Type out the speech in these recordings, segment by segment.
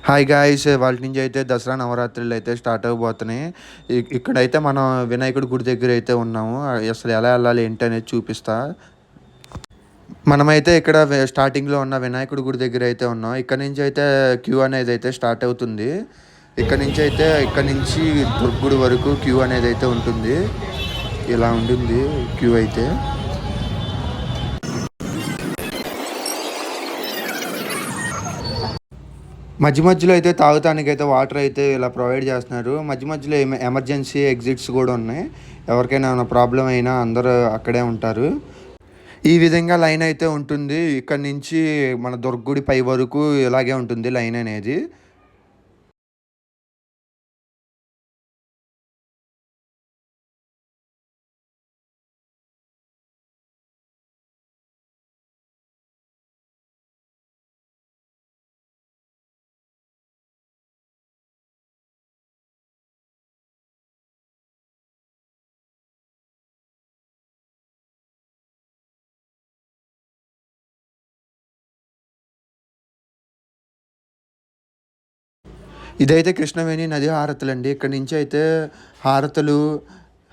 Hi guys! ఇవాళ నుంచి అయితే దసరా నవరాత్రులు అయితే స్టార్ట్ అవ్వబోతున్నాయి. ఇక్కడైతే మనం వినాయకుడి గుడి దగ్గర అయితే ఉన్నాము. అసలు ఎలా ఎళ్ళాలి ఏంటి అనేది చూపిస్తా. మనమైతే ఇక్కడ స్టార్టింగ్‌లో ఉన్న వినాయకుడి గుడి దగ్గర అయితే ఉన్నాం. ఇక్కడ నుంచి అయితే క్యూ అనేది అయితే స్టార్ట్ అవుతుంది. ఇక్కడ నుంచి దుర్గుడి వరకు క్యూ అనేది అయితే ఉంటుంది. ఇలా ఉంటుంది క్యూ అయితే. మధ్యలో అయితే తాగటానికైతే వాటర్ అయితే ఇలా ప్రొవైడ్ చేస్తున్నారు. మధ్యలో ఎమర్జెన్సీ ఎగ్జిట్స్ కూడా ఉన్నాయి. ఎవరికైనా ఏమైనా ప్రాబ్లమ్ అయినా అందరూ అక్కడే ఉంటారు. ఈ విధంగా లైన్ అయితే ఉంటుంది. ఇక్కడి నుంచి మన దుర్గుడి పై వరకు ఇలాగే ఉంటుంది లైన్ అనేది. ఇదైతే కృష్ణవేణి నది హారతులండి. ఇక్కడి నుంచి అయితే హారతులు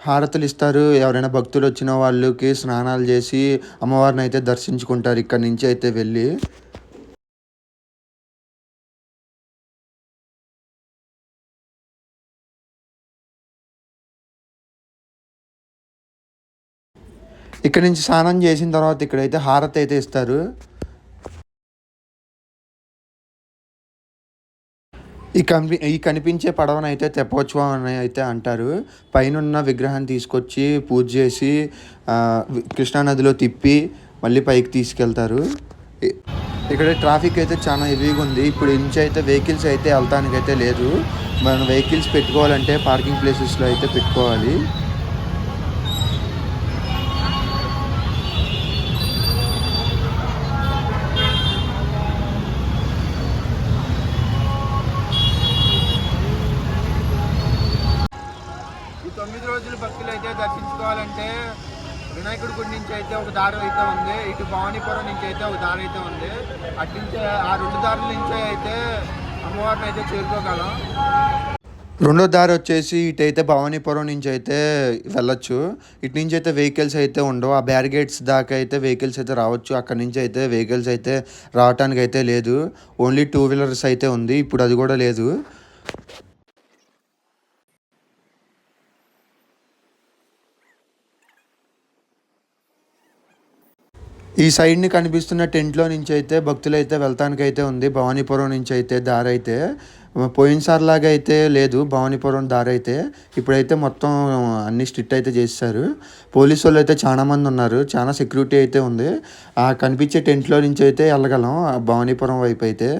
హారతులిస్తారు. ఎవరైనా భక్తులొచ్చిన వాళ్ళకి స్నానాలు చేసి అమ్మవారినైతే దర్శించుకుంటారు ఇక్కడి నుంచి అయితే వెళ్ళి. ఇక్కడి నుంచి స్నానం చేసిన తర్వాత ఇక్కడైతే హారతయితే ఇస్తారు. ఈ కనిపించే పడవనైతే తెప్పోత్సవం అని అయితే అంటారు. పైనున్న విగ్రహాన్ని తీసుకొచ్చి పూజ చేసి కృష్ణానదిలో తిప్పి మళ్ళీ పైకి తీసుకెళ్తారు. ఇ ఇక్కడ ట్రాఫిక్ అయితే చాలా హెవీగా ఉంది. ఇప్పుడు నుంచి అయితే వెహికల్స్ అయితే వెళ్తానికైతే లేదు. మనం వెహికల్స్ పెట్టుకోవాలంటే పార్కింగ్ ప్లేసెస్‌లో అయితే పెట్టుకోవాలి. ఈ 9 రోజులు భక్తులైతే దర్శించుకోవాలంటే వినాయకుడి గుడి నుంచి అయితే ఒక దారి అయితే ఉంది. ఇటు భవానీపురం నుంచి అయితే ఒక దారి అయితే ఉంది. అట్నుంచే ఆ 2 దారుల నుంచే అయితే అమ్మవారిని అయితే చేరుకోగలం. రెండో దారి వచ్చేసి ఇటైతే భవానీపురం నుంచి అయితే వెళ్ళొచ్చు. ఇటు నుంచి అయితే వెహికల్స్ అయితే ఉండవు. ఆ బ్యారిగేట్స్ దాకా అయితే వెహికల్స్ అయితే రావచ్చు. అక్కడి నుంచి అయితే వెహికల్స్ అయితే రావటానికైతే లేదు. ఓన్లీ టూ వీలర్స్ అయితే ఉంది. ఇప్పుడు అది కూడా లేదు. ఈ సైడ్‌ని కనిపిస్తున్న టెంట్‌లో నుంచయితే భక్తులైతే వెళ్తానికైతే ఉంది. భవానీపురం నుంచయితే దారైతే. పోయినసారిలాగా అయితే లేదు భవానీపురం దారైతే. ఇప్పుడైతే మొత్తం అన్నీ స్ట్రిక్ట్ అయితే చేసేశారు. పోలీసోళ్ళైతే చాలా మందున్నారు. చాలా సెక్యూరిటీ అయితే ఉంది. ఆ కనిపించే టెంట్‌లో నుంచయితే ఎళ్ళగలం భవానీపురం వైపయితే.